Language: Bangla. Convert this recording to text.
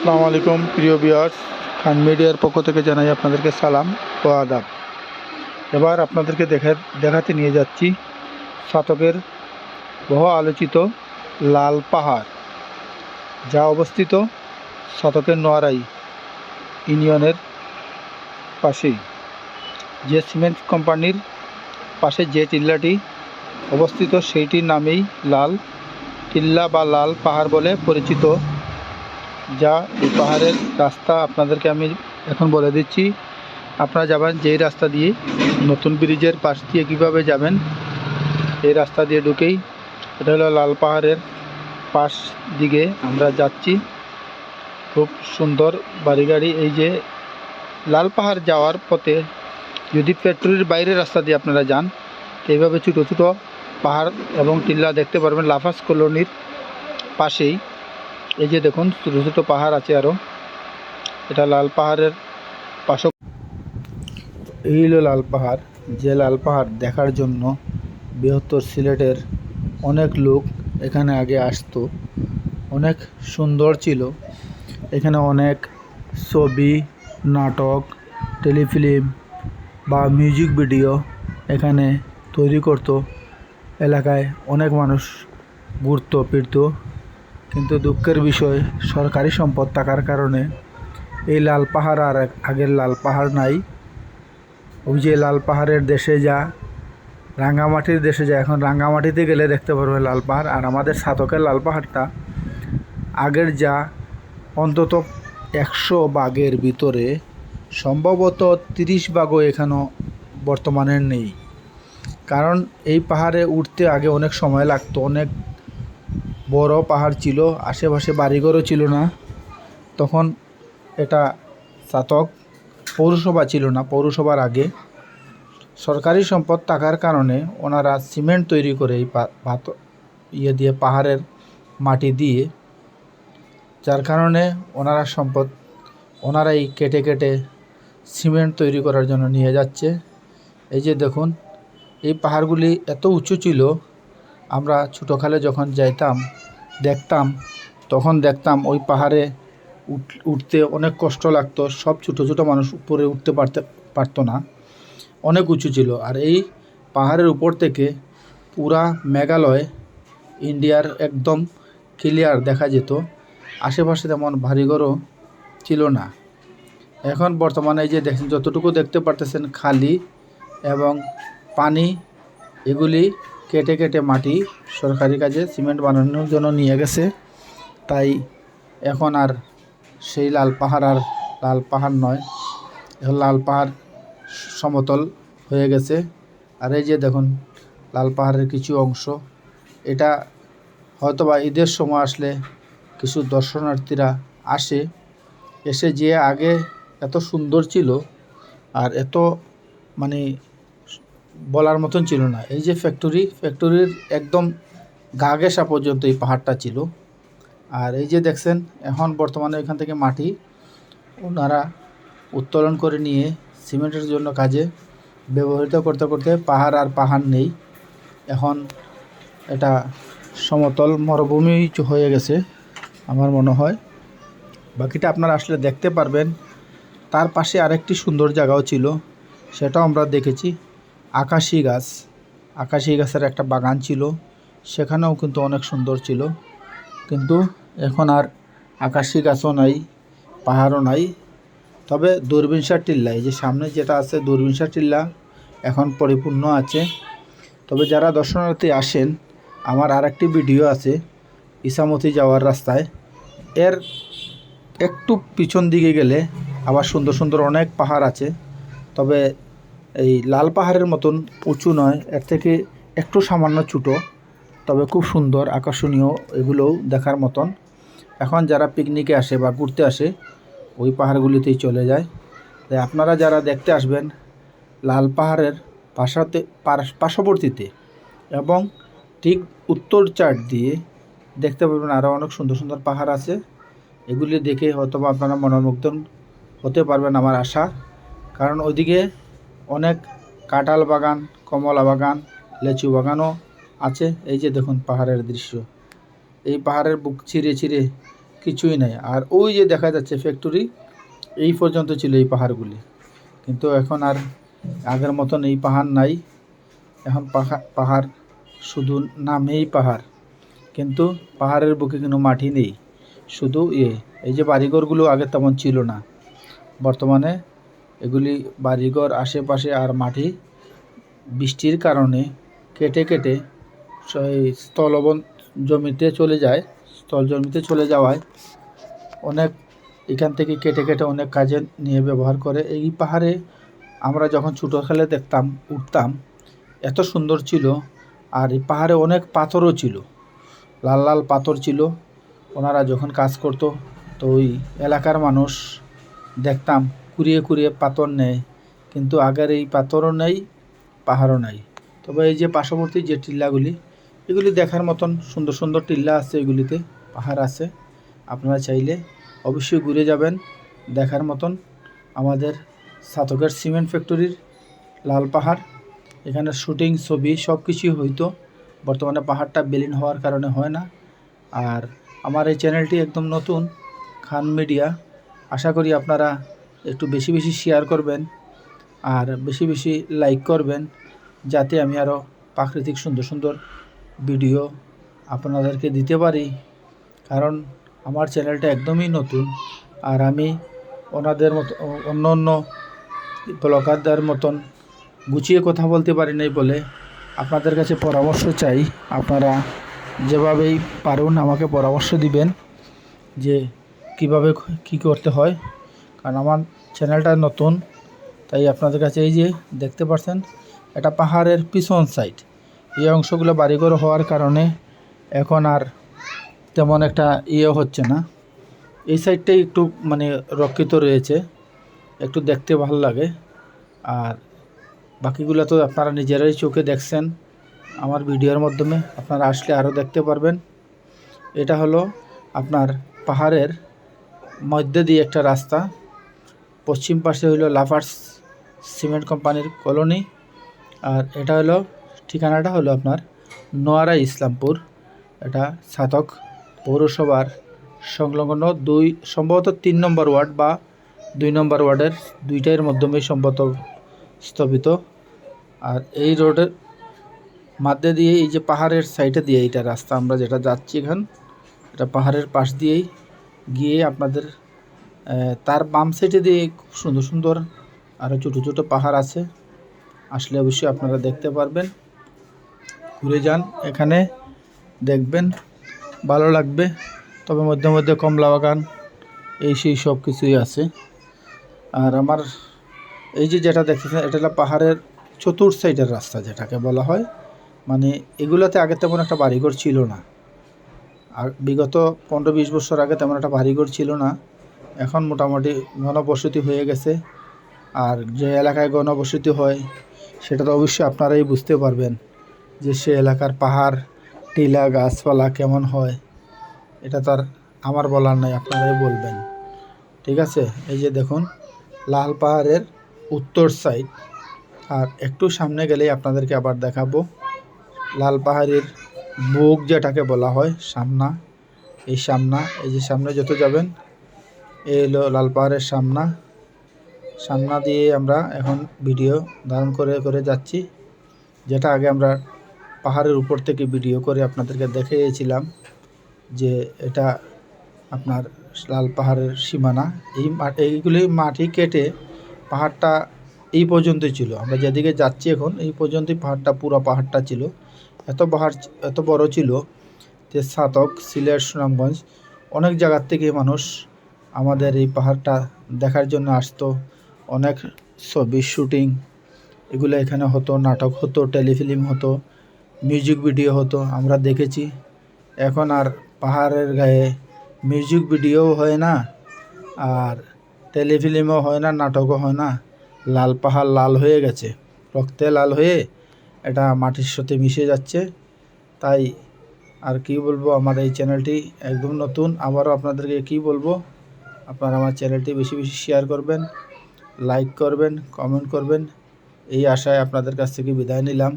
আসসালামু আলাইকুম প্রিয় ভিউয়ার্স, খান মিডিয়ার পক্ষ থেকে জানাই আপনাদেরকে সালাম ও আদাব। এবার আপনাদেরকে দেখাতে নিয়ে যাচ্ছি শতকের বহু আলোচিত লাল পাহাড়, যা অবস্থিত শতকের নোয়ারাই ইউনিয়নের পাশেই। যে সিমেন্ট কোম্পানির পাশে যে টিল্লাটি অবস্থিত সেইটির নামেই লাল টিল্লা বা লাল পাহাড় বলে পরিচিত। যা এই পাহাড়ের রাস্তা আপনাদেরকে আমি এখন বলে দিচ্ছি। আপনারা যাবেন যেই রাস্তা দিয়ে নতুন ব্রিজের পাশ দিয়ে কীভাবে যাবেন, এই রাস্তা দিয়ে ঢুকেই এটা হলো লাল পাহাড়ের পাশ দিকে আমরা যাচ্ছি। খুব সুন্দর বাড়ি। এই যে লাল পাহাড় যাওয়ার পথে যদি ফ্যাক্টরির বাইরের রাস্তা দিয়ে আপনারা যান, এইভাবে ছোটো ছোটো পাহাড় এবং টিল্লা দেখতে পারবেন লাফার্স কলোনির পাশেই। এই যে দেখুন ছোটো ছোটো পাহাড় আছে আরও। এটা লাল পাহাড়ের পাশে। এই হলো লাল পাহাড়। যে লাল পাহাড় দেখার জন্য বৃহত্তর সিলেটের অনেক লোক এখানে আগে আসতো। অনেক সুন্দর ছিল। এখানে অনেক ছবি, নাটক, টেলিফিল্ম বা মিউজিক ভিডিও এখানে তৈরি করতো। এলাকায় অনেক মানুষ ঘুরতো ফিরতো, কিন্তু দুঃখের বিষয় সরকারি সম্পদ থাকার কারণে এই লাল পাহাড় আর আগের লাল পাহাড় নাই। ওই যে লাল পাহাড়ের দেশে যা রাঙ্গামাটির দেশে যা, এখন রাঙ্গামাটিতে গেলে দেখতে পারবে লাল পাহাড়। আর আমাদের সাতকের লাল পাহাড়টা আগের যা অন্তত 100 ভাগের ভিতরে সম্ভবত 30 ভাগও এখানেও বর্তমানে নেই। কারণ এই পাহাড়ে উঠতে আগে অনেক সময় লাগতো। অনেক বড় পাহাড় ছিল, আশেপাশে বাড়িঘরও ছিল না। তখন এটা সাতক পৌরসভা ছিল না। পৌরসভার আগে সরকারি সম্পদ থাকার কারণে ওনারা সিমেন্ট তৈরি করে এই দিয়ে পাহাড়ের মাটি দিয়ে, যার কারণে ওনারাই কেটে কেটে সিমেন্ট তৈরি করার জন্য নিয়ে যাচ্ছে। এই যে দেখুন এই পাহাড়গুলি এত উঁচু ছিল, আমরা ছোটোকালে যখন তখন দেখতাম ওই পাহাড়ে উঠতে অনেক কষ্ট লাগতো। সব ছোটো ছোটো মানুষ উপরে উঠতে পারতো না, অনেক উঁচু ছিল। আর এই পাহাড়ের উপর থেকে পুরা মেঘালয় ইন্ডিয়ার একদম ক্লিয়ার দেখা যেত। আশেপাশে তেমন বাড়িঘরও ছিল না। এখন বর্তমানে এই যে দেখছেন, যতটুকু দেখতে পারতেছেন খালি এবং পানি, এগুলি কেটে কেটে মাটি সরকারি কাজে সিমেন্ট বানানোর জন্য নিয়ে গেছে। তাই এখন আর সেই লাল পাহাড় নয়, এখন লাল পাহাড় সমতল হয়ে গেছে। আর এই যে দেখুন লাল পাহাড়ের কিছু অংশ, এটা হয়তোবা ঈদের সময় আসলে কিছু দর্শনার্থীরা এসে যে আগে এত সুন্দর ছিল আর এত মানে বলার মতন ছিল না। এই যে ফ্যাক্টরির একদম গা ঘেঁষা পর্যন্ত এই পাহাড়টা ছিল। আর এই যে দেখছেন এখন বর্তমানে এখান থেকে মাটি ওনারা উত্তোলন করে নিয়ে সিমেন্টের জন্য কাজে ব্যবহৃত করতে করতে পাহাড় নেই। এখন এটা সমতল মরুভূমি হয়ে গেছে আমার মনে হয়। বাকিটা আপনারা আসলে দেখতে পারবেন। তার পাশে আরেকটি সুন্দর জায়গাও ছিল, সেটাও আমরা দেখেছি। আকাশি গাছের একটা বাগান ছিল, সেখানেও কিন্তু অনেক সুন্দর ছিল। কিন্তু এখন আর আকাশি গাছও নাই, পাহাড়ও নাই। তবে দূরবীনসার টিল্লা, এই যে সামনে যেটা আছে দূরবীনসার টিল্লা, এখন পরিপূর্ণ আছে। তবে যারা দর্শনার্থী আসেন, আমার আরেকটি ভিডিও আছে ইসামতি যাওয়ার রাস্তায়, এর একটু পিছন দিকে গেলে আবার সুন্দর সুন্দর অনেক পাহাড় আছে। তবে এই লাল পাহাড়ের মতন উঁচু নয়, এর থেকে একটু সামান্য ছোটো, তবে খুব সুন্দর আকর্ষণীয়, এগুলোও দেখার মতন। এখন যারা পিকনিকে আসে বা ঘুরতে আসে ওই পাহাড়গুলিতেই চলে যায়। তাই আপনারা যারা দেখতে আসবেন লাল পাহাড়ের পার্শ্ববর্তীতে এবং ঠিক উত্তর চার দিয়ে দেখতে পাবেন আরও অনেক সুন্দর সুন্দর পাহাড় আছে। এগুলি দেখে হয়তো আপনারা মনোমুগ্ধ হতে পারবেন আমার আশা। কারণ ওইদিকে অনেক কাঁঠাল বাগান, কমলা বাগান, লেচু বাগানও আছে। এই যে দেখুন পাহাড়ের দৃশ্য, এই পাহাড়ের বুক চিরে চিরে কিছুই নাই। আর ওই যে দেখা যাচ্ছে ফ্যাক্টরি, এই পর্যন্ত ছিল এই পাহাড়গুলি, কিন্তু এখন আর আগের মতন এই পাহাড় নাই। এখন পাহাড় শুধু নামেই পাহাড়, কিন্তু পাহাড়ের বুকে কোনো মাটি নেই, শুধু এই যে বাড়িঘরগুলো আগে তেমন ছিল না। বর্তমানে এগুলি বাড়িঘর আশেপাশে, আর মাটি বৃষ্টির কারণে কেটে কেটে স্থলবন জমিতে চলে যায়। স্থল জমিতে চলে যাওয়ায় অনেক এখান থেকে কেটে কেটে অনেক কাজে নিয়ে ব্যবহার করে। এই পাহাড়ে আমরা যখন ছোটোকালে দেখতাম, উঠতাম, এত সুন্দর ছিল। আর এই পাহাড়ে অনেক পাথরও ছিল, লাল লাল পাথর ছিল। ওনারা যখন কাজ করতো, তো ওই এলাকার মানুষ দেখতাম কুড়িয়ে কুড়িয়ে পাথর নেয়, কিন্তু আগের এই পাথরও নেই, পাহাড়ও নাই। তবে এই যে পার্শ্ববর্তী যে টিল্লাগুলি, এগুলি দেখার মতন সুন্দর সুন্দর টিল্লা আছে, এগুলিতে পাহাড় আছে। আপনারা চাইলে অবশ্যই ঘুরে যাবেন, দেখার মতন। আমাদের ছাতকের সিমেন্ট ফ্যাক্টরির লাল পাহাড়, এখানে শুটিং, ছবি সব কিছুই হইতো। বর্তমানে পাহাড়টা বিলীন হওয়ার কারণে হয় না। আর আমার এই চ্যানেলটি একদম নতুন, খান মিডিয়া। আশা করি আপনারা একটু বেশি বেশি শেয়ার করবেন আর বেশি বেশি লাইক করবেন, যাতে আমি আরও প্রাকৃতিক সুন্দর সুন্দর ভিডিও আপনাদেরকে দিতে পারি। কারণ আমার চ্যানেলটা একদমই নতুন, আর আমি ওনাদের মতো অন্য অন্য ব্লগারদের মতন গুছিয়ে কথা বলতে পারি নাই বলে আপনাদের কাছে পরামর্শ চাই। আপনারা যেভাবেই পারুন আমাকে পরামর্শ দিবেন যে কিভাবে কি করতে হয়, কারণ আমার চ্যানেলটা নতুন। তাই আপনাদের কাছে এই যে দেখতে পাচ্ছেন, এটা পাহাড়ের পিছন সাইড। এই অংশগুলো বাড়িঘর হওয়ার কারণে এখন আর তেমন একটা হচ্ছে না। এই সাইডটাই একটু মানে রক্ষিত রয়েছে, একটু দেখতে ভালো লাগে। আর বাকিগুলো তো আপনারা নিজেরাই চোখে দেখছেন আমার ভিডিওর মাধ্যমে, আপনারা আসলে আরও দেখতে পারবেন। এটা হলো আপনার পাহাড়ের মধ্যে দিয়ে একটা রাস্তা। পশ্চিম পাশে হলো লাফার্স সিমেন্ট কোম্পানির কলোনি, আর এটা হলো ঠিকানাটা হলো আপনার নোয়ারা ইসলামপুর। এটা ছাতক পৌরসভার সংলগ্ন সম্ভবত 3 নম্বর ওয়ার্ড বা 2 নম্বর ওয়ার্ডের দুইটার মাধ্যমে সম্ভবত স্থাপিত। আর এই রোডের মধ্যে দিয়ে, এই যে পাহাড়ের সাইডে দিয়ে এইটা রাস্তা আমরা যেটা যাচ্ছি এখন, এটা পাহাড়ের পাশ দিয়েই গিয়ে আপনাদের তার বাম সাইডে দিয়ে খুব সুন্দর সুন্দর আরও ছোটো ছোটো পাহাড় আছে। আসলে অবশ্যই আপনারা দেখতে পারবেন, ঘুরে যান, এখানে দেখবেন, ভালো লাগবে। তবে মধ্যে মধ্যে কমলা বাগান সেই সব কিছুই আছে। আর আমার এই যে যেটা দেখতেছেন, এটা হলো পাহাড়ের চতুর্থ সাইডের রাস্তা যেটাকে বলা হয়। মানে এগুলোতে আগে তেমন একটা বাড়িঘর ছিল না, আর বিগত 15-20 বছর আগে তেমন একটা বাড়িঘর ছিল না। এখন মোটামুটি ঘনবসতি হয়ে গেছে। আর যে এলাকায় ঘনবসতি হয় সেটা তো অবশ্যই আপনারাই বুঝতে পারবেন যে সে এলাকার পাহাড়, টিলা, গাছপালা কেমন হয়। এটা তার আমার বলার নাই, আপনারাই বলবেন। ঠিক আছে, এই যে দেখুন লাল পাহাড়ের উত্তর সাইড। আর একটু সামনে গেলেই আপনাদেরকে আবার দেখাবো লাল পাহাড়ের বুক যেটাকে বলা হয়, সামনা। এই সামনা, এই যে সামনে যত যাবেন এই হলো লাল পাহাড়ের সামনা দিয়ে আমরা এখন ভিডিও ধারণ করে করে যাচ্ছি, যেটা আগে আমরা পাহাড়ের উপর থেকে ভিডিও করে আপনাদেরকে দেখিয়েছিলাম যে এটা আপনার লাল পাহাড়ের সীমানা। এইগুলি মাটি কেটে পাহাড়টা এই পর্যন্তই ছিল। আমরা যেদিকে যাচ্ছি এখন এই পর্যন্তই পাহাড়টা, পুরো পাহাড়টা ছিল। এত বড় ছিল যে ছাতক, সিলেট, সুনামগঞ্জ অনেক জায়গার থেকে মানুষ আমাদের এই পাহাড়টা দেখার জন্য আসতো। অনেক ছবি শুটিং এগুলো এখানে হতো, নাটক হতো, টেলিফিল্ম হতো, মিউজিক ভিডিও হতো, আমরা দেখেছি। এখন আর পাহাড়ের গায়ে মিউজিক ভিডিওও হয় না, আর টেলিফিল্মও হয় না, নাটকও হয় না। লাল পাহাড় লাল হয়ে গেছে, রক্তে লাল হয়ে এটা মাটির সাথে মিশে যাচ্ছে। তাই আর কি বলবো, আমার এই চ্যানেলটি একদম নতুন। আবারও আপনাদেরকে কি বলবো, আপনারা আমার চ্যানেলটি বেশি বেশি শেয়ার করবেন, লাইক করবেন, কমেন্ট করবেন। এই আশায় আপনাদের কাছ থেকে বিদায় নিলাম।